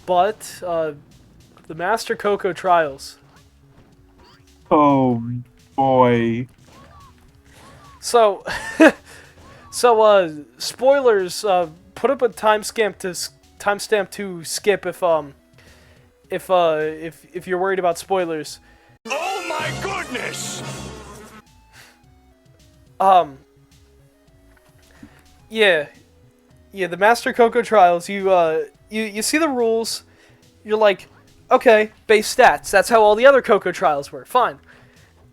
but the Master Coco Trials. Oh boy. So, spoilers. Put up a timestamp to skip if you're worried about spoilers. Oh my goodness! Yeah, the Master Coco Trials. You see the rules. You're like, okay, base stats. That's how all the other Coco Trials were. Fine.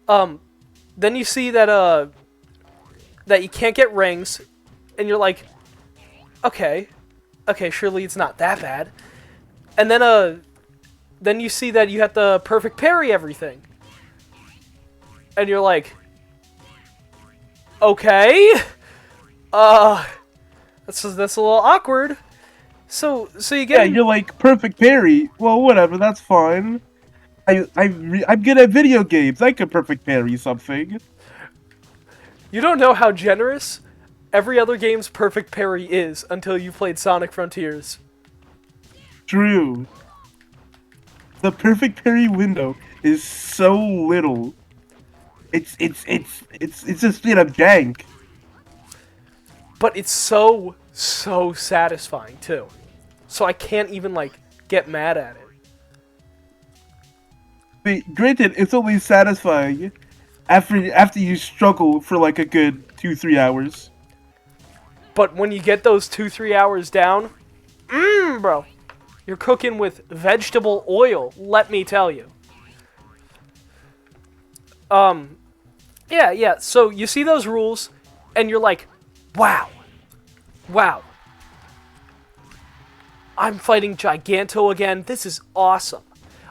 Then you see that that you can't get rings, and you're like, okay, surely it's not that bad. And then you see that you have to perfect parry everything, and you're like, okay, that's a little awkward. So you get You're like perfect parry. Well, whatever, that's fine. I'm good at video games. I can perfect parry something. You don't know how generous every other game's perfect parry is until you've played Sonic Frontiers. True. The perfect parry window is so little. It's just straight up jank. But it's so satisfying too. So I can't even like get mad at it. But granted, it's only satisfying after you struggle for like a good 2-3 hours. But when you get those 2-3 hours down, bro, you're cooking with vegetable oil, let me tell you. Yeah, so you see those rules, and you're like, wow. I'm fighting Giganto again, this is awesome.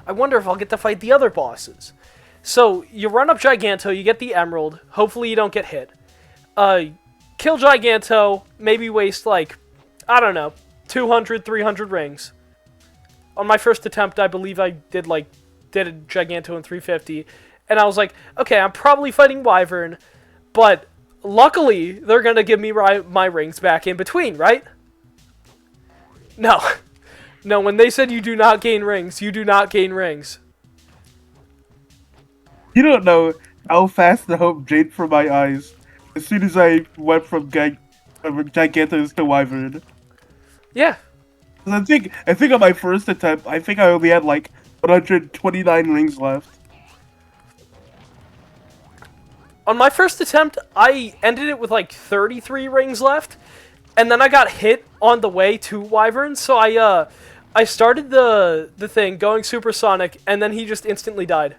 I wonder if I'll get to fight the other bosses. So, you run up Giganto, you get the emerald, hopefully you don't get hit. Kill Giganto, maybe waste like, I don't know, 200, 300 rings. On my first attempt, I believe I did a Giganto in 350, and I was like, okay, I'm probably fighting Wyvern, but luckily, they're gonna give me my rings back in between, right? No. No, when they said you do not gain rings, you do not gain rings. You don't know how fast the hope drained from my eyes as soon as I went from Gigantos to Wyvern. Yeah. I think on my first attempt, I think I only had like 129 rings left. On my first attempt, I ended it with like 33 rings left, and then I got hit on the way to Wyvern, so I started the thing going supersonic, and then he just instantly died.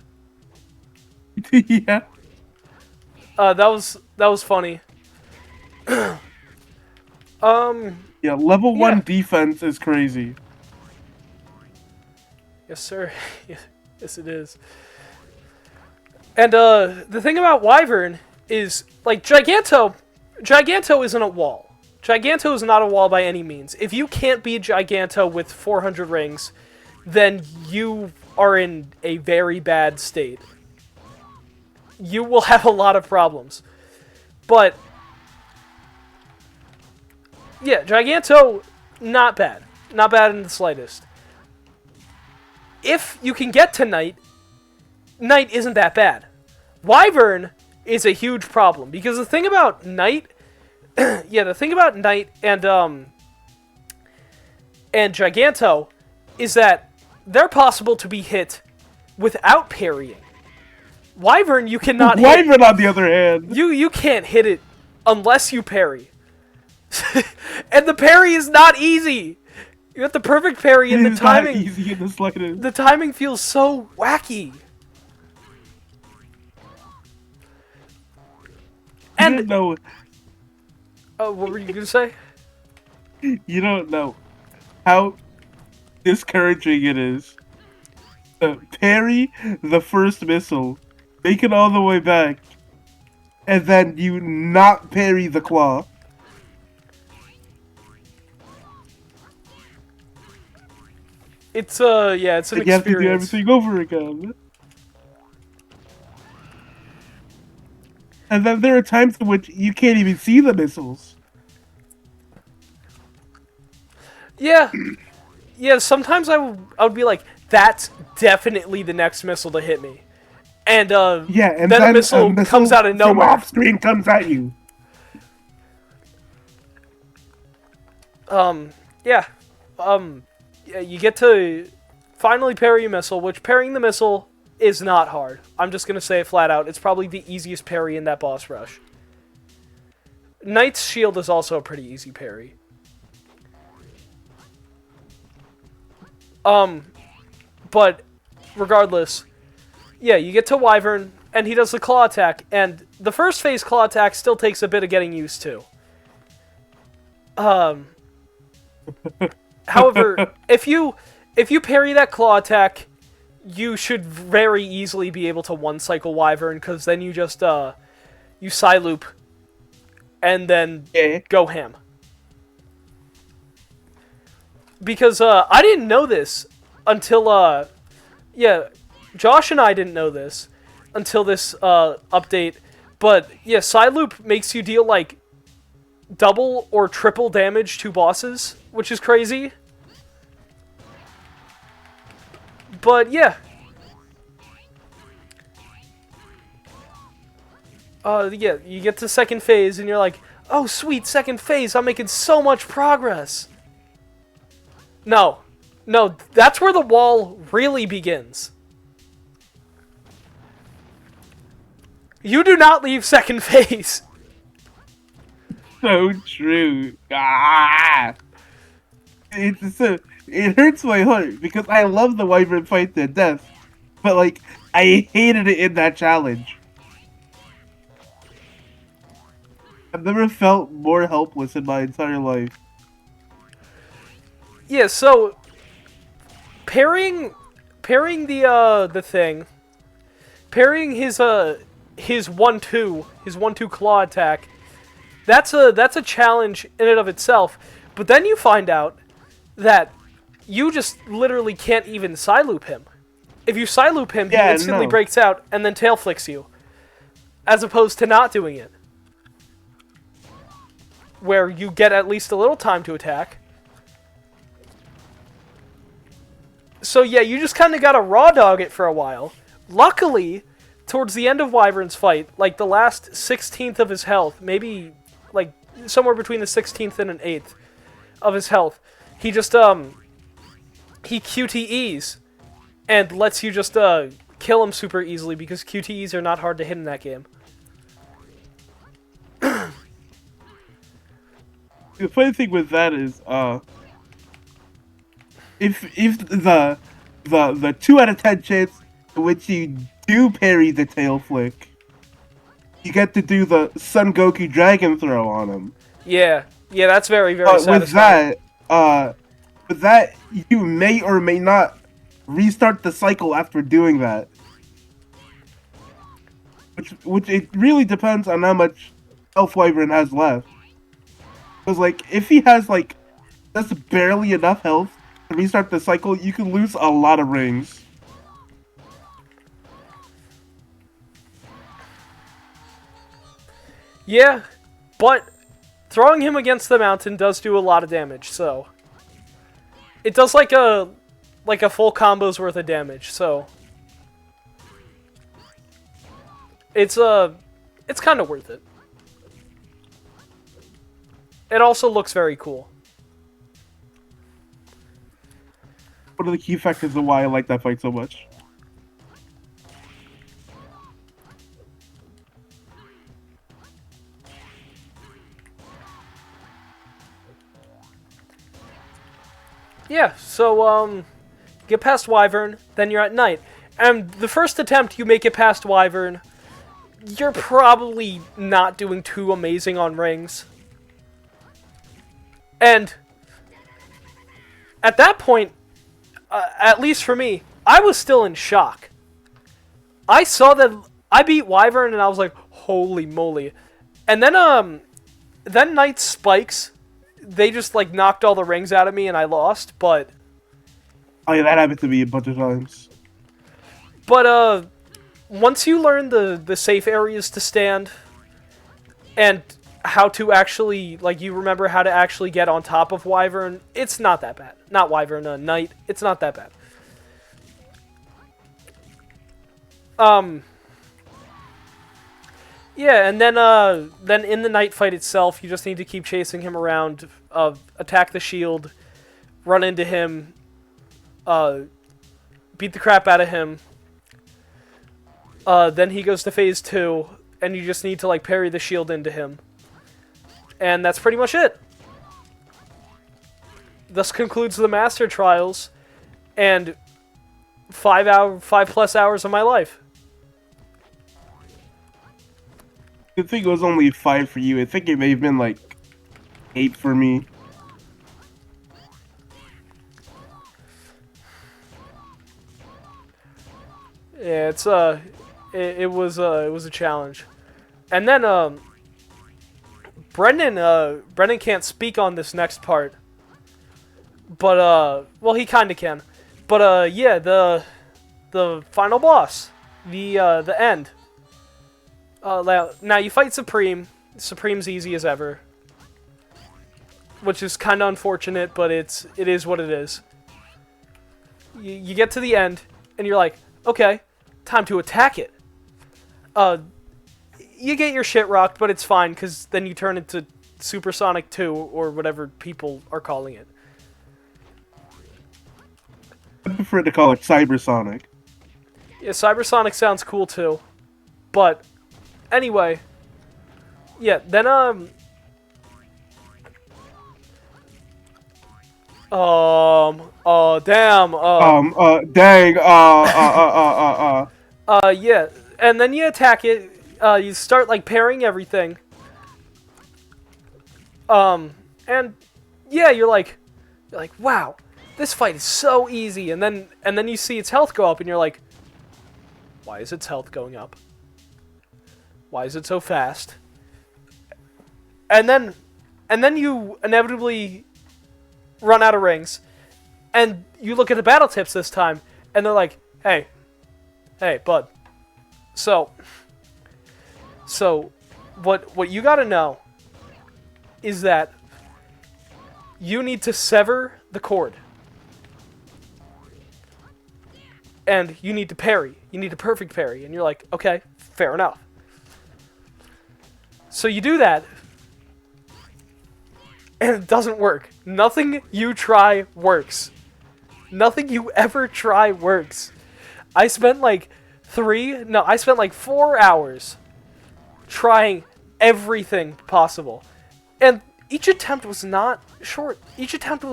Yeah. That was funny. Yeah, level 1 Yeah. defense is crazy. Yes, sir. Yes, it is. And the thing about Wyvern is, like, Giganto isn't a wall. Giganto is not a wall by any means. If you can't beat Giganto with 400 rings, then you are in a very bad state. You will have a lot of problems. But yeah, Giganto, not bad. Not bad in the slightest. If you can get to Knight, Knight isn't that bad. Wyvern is a huge problem, because the thing about Knight, the thing about Knight and Giganto is that they're possible to be hit without parrying. Wyvern, you cannot hit. Wyvern, on the other hand, You can't hit it unless you parry. And the parry is not easy. You have the perfect parry, and the timing. Not easy in the slightest. The timing feels so wacky. You don't know. What were you gonna say? You don't know how discouraging it is to parry the first missile, make it all the way back, and then you not parry the claw. It's it's an And you have to do experience. everything over again. And then there are times in which you can't even see the missiles. Yeah, Yeah, sometimes I would be like, that's definitely the next missile to hit me. And, Yeah, and then a then missile comes out of from nowhere. off screen comes at you. Yeah. Yeah, you get to finally parry a missile, which parrying the missile is not hard. I'm just gonna say it flat out. It's probably the easiest parry in that boss rush. Knight's shield is also a pretty easy parry. But regardless, yeah, you get to Wyvern, and he does the claw attack, and the first phase claw attack still takes a bit of getting used to. However, if you parry that claw attack, you should very easily be able to one-cycle Wyvern, because then you just, you Psy-loop, and then go ham. Because, I didn't know this until, yeah, Josh and I didn't know this until this, update, but, yeah, Psy-loop makes you deal, like, double or triple damage to bosses, which is crazy. But yeah. Yeah, you get to second phase and you're like, oh sweet, second phase, I'm making so much progress. No, that's where the wall really begins. You do not leave second phase. So true. It hurts my heart because I love the Wyvern fight to death, but like I hated it in that challenge. I've never felt more helpless in my entire life. Yeah, so parrying the thing, parrying his 1-2 claw attack. That's a challenge in and of itself. But then you find out that you just literally can't even Psy-loop him. If you Psy-loop him, he instantly breaks out and then tail flicks you. As opposed to not doing it. Where you get at least a little time to attack. So yeah, you just kind of gotta raw dog it for a while. Luckily, towards the end of Wyvern's fight, like the last 16th of his health, maybe like somewhere between the 16th and an 8th of his health, he just he QTEs and lets you just kill him super easily because QTEs are not hard to hit in that game. The funny thing with that is, if the 2 out of 10 chance in which you do parry the tail flick, you get to do the Son Goku Dragon Throw on him. Yeah, that's very, very satisfying. With that, you may or may not restart the cycle after doing that. Which it really depends on how much health Wyvern has left. Because, like, if he has, like, just barely enough health to restart the cycle, you can lose a lot of rings. Yeah, but throwing him against the mountain does do a lot of damage, so it does like a full combo's worth of damage, so it's kind of worth it. It also looks very cool. One of the key factors of why I like that fight so much. Yeah, so, get past Wyvern, then you're at Knight. And the first attempt you make it past Wyvern, you're probably not doing too amazing on rings. And at that point, at least for me, I was still in shock. I saw that I beat Wyvern and I was like, holy moly. And then Knight's spikes, they just like knocked all the rings out of me and I lost, but oh yeah, that happened to me a bunch of times. But once you learn the safe areas to stand and how to actually, like, you remember how to actually get on top of Wyvern, it's not that bad. Not Wyvern, Knight. It's not that bad. Yeah, and then in the Knight fight itself, you just need to keep chasing him around, attack the shield, run into him, beat the crap out of him. Then he goes to phase 2, and you just need to, like, parry the shield into him. And that's pretty much it. Thus concludes the Master Trials, and 5+ hours of my life. I think it was only 5 for you. I think it may have been like 8 for me. Yeah, it was a challenge. And then Brendan can't speak on this next part. But well, he kind of can. But yeah, the final boss, the end. Now you fight Supreme. Supreme's easy as ever, which is kind of unfortunate, but it is what it is. You get to the end, and you're like, okay, time to attack it. You get your shit rocked, but it's fine, because then you turn into Supersonic 2, or whatever people are calling it. I prefer to call it Cybersonic. Yeah, Cybersonic sounds cool too. But anyway, yeah, then damn, yeah, and then you attack it. You start like parrying everything. And yeah, you're like, wow, this fight is so easy. And then you see its health go up, and you're like, why is its health going up? Why is it so fast? And then you inevitably run out of rings, and you look at the battle tips this time, and they're like, hey, bud. So what you gotta know is that you need to sever the cord. And you need to parry. You need a perfect parry. And you're like, okay, fair enough. So you do that, and it doesn't work. Nothing you try works. Nothing you ever try works. I spent like 4 hours trying everything possible. And each attempt was not short. Each attempt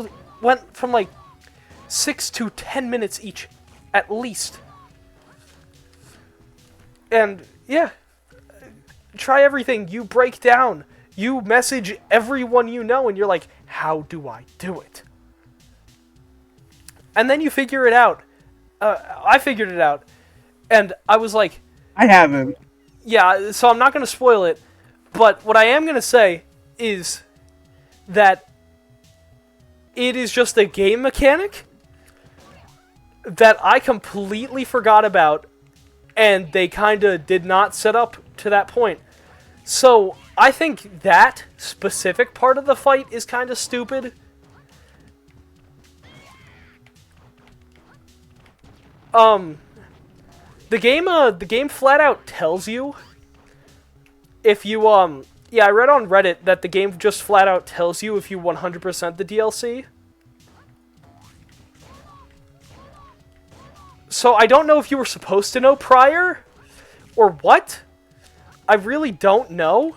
went from like 6 to 10 minutes each, at least. And yeah, try everything. You break down. You message everyone you know, and you're like, how do I do it? And then you figure it out. I figured it out. And I was like, I haven't. Yeah, so I'm not going to spoil it. But what I am going to say is that it is just a game mechanic that I completely forgot about, and they kind of did not set up to that point. So I think that specific part of the fight is kind of stupid. The game flat out tells you if you yeah, I read on Reddit that the game just flat out tells you if you 100% the DLC. So I don't know if you were supposed to know prior or what. I really don't know.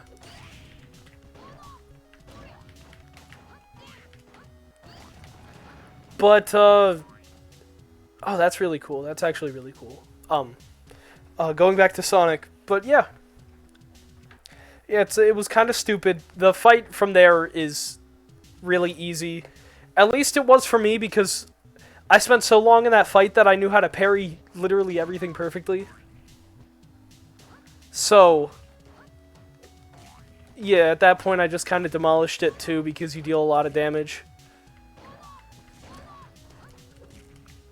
But oh, that's really cool. That's actually really cool. Going back to Sonic, but yeah. Yeah, it was kind of stupid. The fight from there is really easy. At least it was for me, because I spent so long in that fight that I knew how to parry literally everything perfectly. So, yeah, at that point I just kind of demolished it too, because you deal a lot of damage.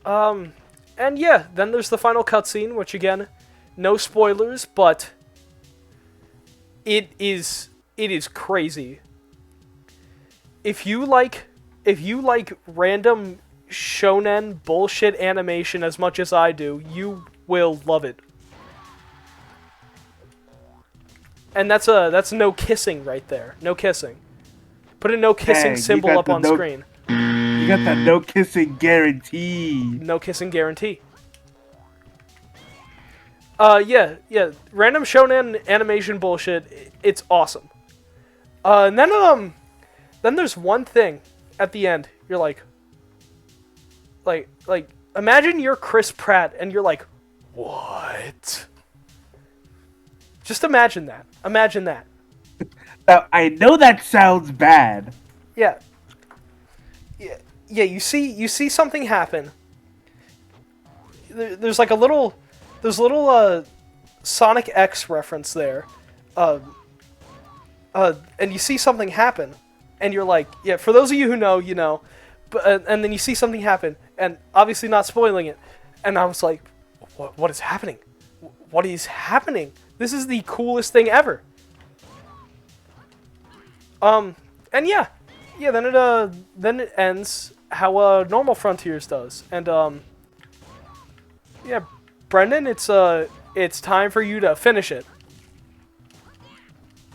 And yeah, then there's the final cutscene, which again, no spoilers, but it is It is crazy. If you like random shonen bullshit animation as much as I do, you will love it. And that's no kissing right there. No kissing. Put a no kissing Dang, you symbol got up the on no- screen. You got that no kissing guarantee. No kissing guarantee. Yeah. Random shonen animation bullshit. It's awesome. And then there's one thing at the end. You're like, imagine you're Chris Pratt and you're like, what? Just imagine that. Imagine that. Now, I know that sounds bad. Yeah. Yeah. You see something happen. There's like a little Sonic X reference there, and you see something happen, and you're like, yeah. For those of you who know, you know, but and then you see something happen, and obviously not spoiling it, and I was like, what is happening? What is happening? This is the coolest thing ever. And yeah, then it ends how normal Frontiers does, and yeah, Brendan, it's time for you to finish it.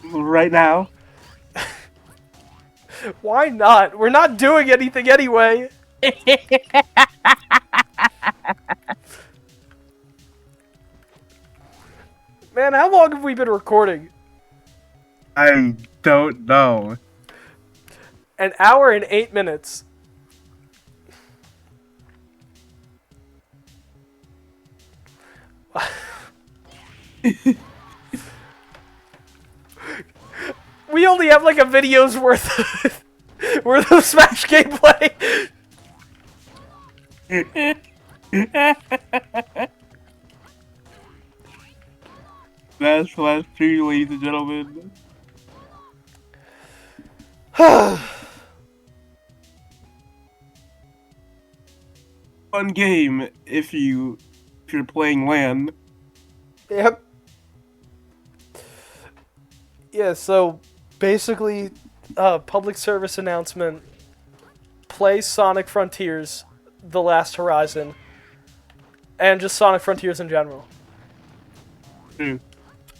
Right now. Why not? We're not doing anything anyway. Man, how long have we been recording? I don't know. An hour and 8 minutes. We only have like a video's worth of Smash gameplay. Smash Flash 2, ladies and gentlemen. Fun game if you're playing LAN. Yep. Yeah, so basically, public service announcement. Play Sonic Frontiers, The Last Horizon, and just Sonic Frontiers in general.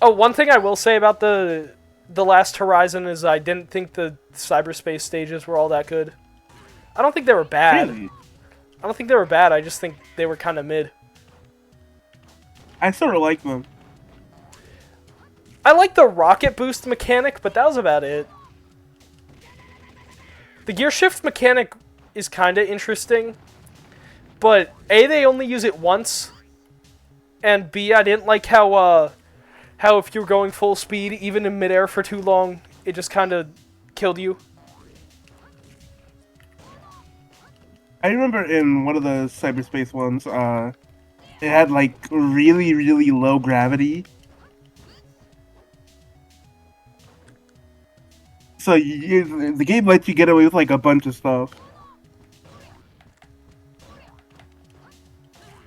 Oh, one thing I will say about the Last Horizon is I didn't think the cyberspace stages were all that good. I don't think they were bad. Really? I don't think they were bad, I just think they were kind of mid. I sort of like them. I like the rocket boost mechanic, but that was about it. The gear shift mechanic is kind of interesting, but A, they only use it once, and B, I didn't like how if you were going full speed, even in midair for too long, it just kind of killed you. I remember in one of the cyberspace ones, it had like really, really low gravity. So the game lets you get away with like a bunch of stuff.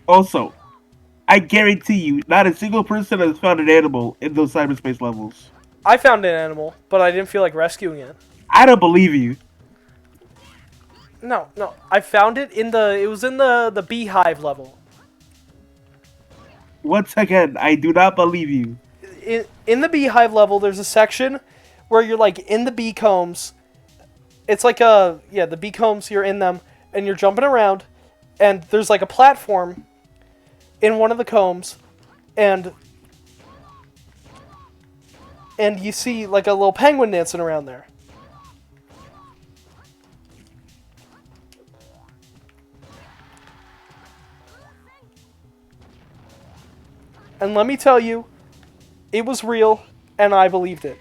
Also, I guarantee you, not a single person has found an animal in those cyberspace levels. I found an animal, but I didn't feel like rescuing it. I don't believe you. No, I found it it was in the beehive level. Once again, I do not believe you. In the beehive level, there's a section where you're like in the bee combs. It's like the bee combs, you're in them, and you're jumping around, and there's like a platform in one of the combs, and you see like a little penguin dancing around there. And let me tell you, it was real, and I believed it.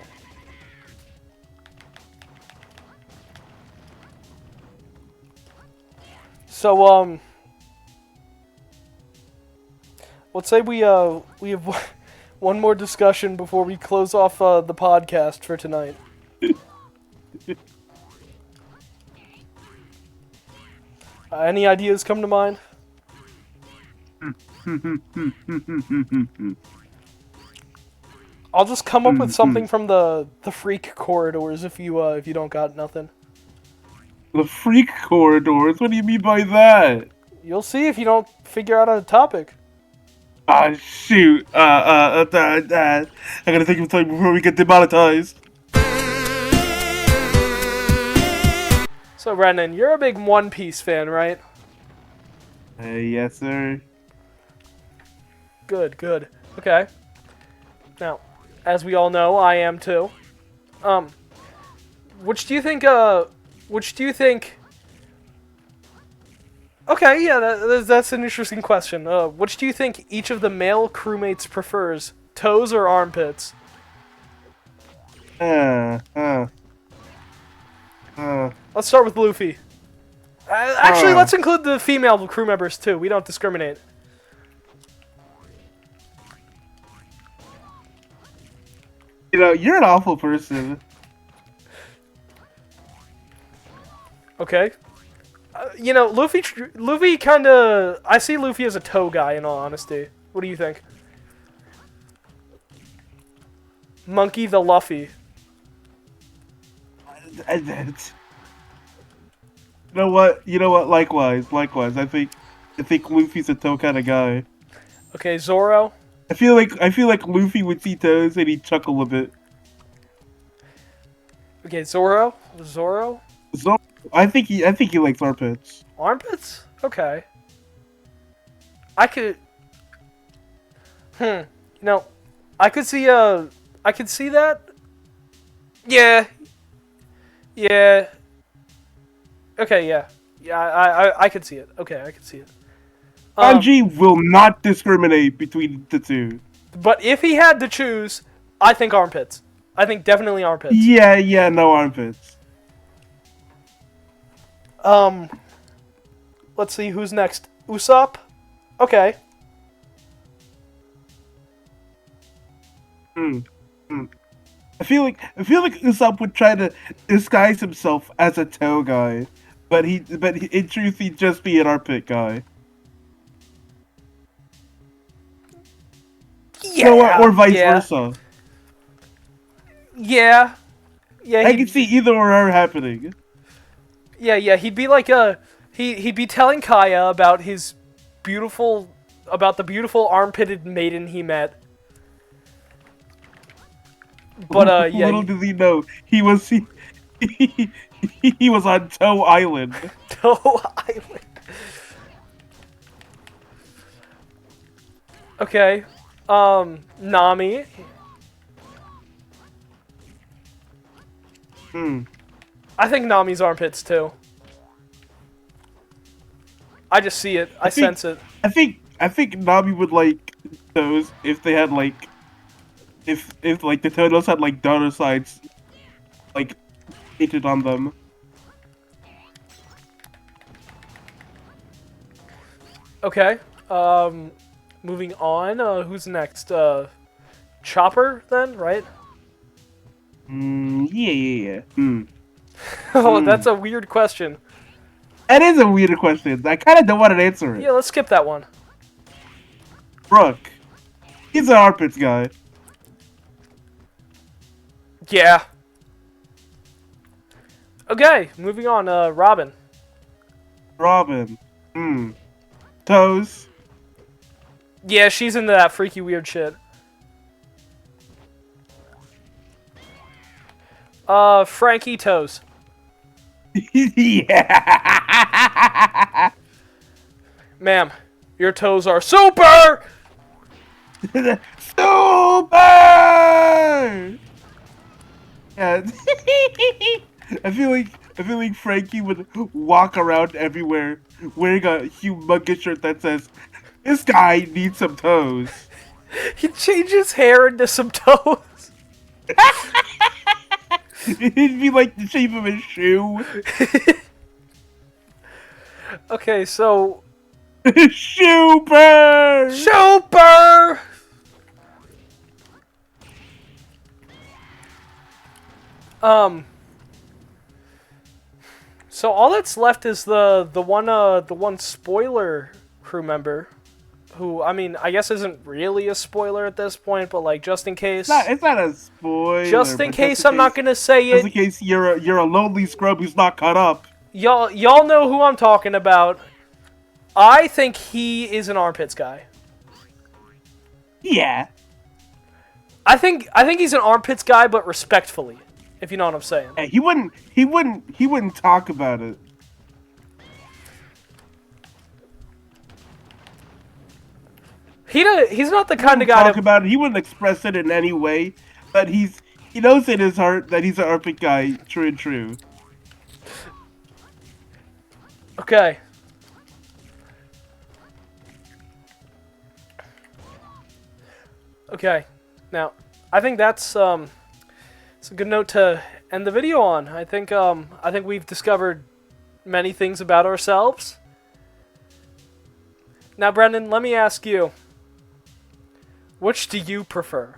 So, let's say we have one more discussion before we close off the podcast for tonight. Any ideas come to mind? I'll just come up with something from the freak corridors if you don't got nothing. The freak corridors? What do you mean by that? You'll see if you don't figure out a topic. Ah, shoot. I gotta think of time before we get demonetized. So, Brendan, you're a big One Piece fan, right? Yes, sir. Good, good. Okay. Now, as we all know, I am too. Which do you think, Okay, yeah, that's an interesting question. Which do you think each of the male crewmates prefers, toes or armpits? Let's start with Luffy. Actually, let's include the female crew members too. We don't discriminate. You know, you're an awful person. Okay. You know, Luffy kind of... I see Luffy as a toe guy, in all honesty. What do you think? Monkey the Luffy. You know what? Likewise. I think Luffy's a toe kind of guy. Okay, Zoro. I feel like Luffy would see toes and he'd chuckle a bit. Okay, Zoro. So I think he likes armpits. Armpits? Okay. I could. No, I could see that. Yeah. Yeah. Okay. Yeah. Yeah. I could see it. Okay, I could see it. Sanji will not discriminate between the two. But if he had to choose, I think armpits. I think definitely armpits. Yeah, no armpits. Let's see who's next. Usopp? Okay. I feel like Usopp would try to disguise himself as a toe guy, but in truth he'd just be an armpit guy. Yeah. You know what? Or vice versa. Yeah. Yeah. I can see either or are happening. Yeah. He'd be like he'd be telling Kaya about the beautiful armpitted maiden he met. But yeah. Little did he know he was on Toe Island. Toe Island. Okay. Nami. I think Nami's armpits too. I just see it. I sense it. I think Nami would like those if they had like if like the toenails had like dollar signs like painted on them. Okay. Moving on. Who's next? Chopper then, right? Yeah. Oh, that's a weird question. That is a weird question. I kind of don't want to answer it. Yeah, let's skip that one. Brooke. He's an armpits guy. Yeah. Okay, moving on. Robin. Robin. Toes. Yeah, she's into that freaky weird shit. Frankie toes. Yeah. Ma'am, your toes are super! Super! Yeah. I feel like Frankie would walk around everywhere wearing a humongous shirt that says, "This guy needs some toes." He'd change his hair into some toes. It'd be like the shape of a shoe. Okay, so... Super! Super! So all that's left is the one spoiler crew member. who, I mean, I guess isn't really a spoiler at this point, but like just in case. It's not a spoiler. Just in but case I'm not gonna say Just in it, case you're a lonely scrub who's not caught up. y'all know who I'm talking about. I think he is an armpits guy. Yeah. I think he's an armpits guy, but respectfully, if you know what I'm saying. He wouldn't talk about it. He's not the kind of guy Talk to about it. He wouldn't express it in any way. But he knows in his heart that he's an armpit guy, true and true. Okay. Okay. Now, I think that's it's a good note to end the video on. I think we've discovered many things about ourselves. Now, Brendan, let me ask you. Which do you prefer?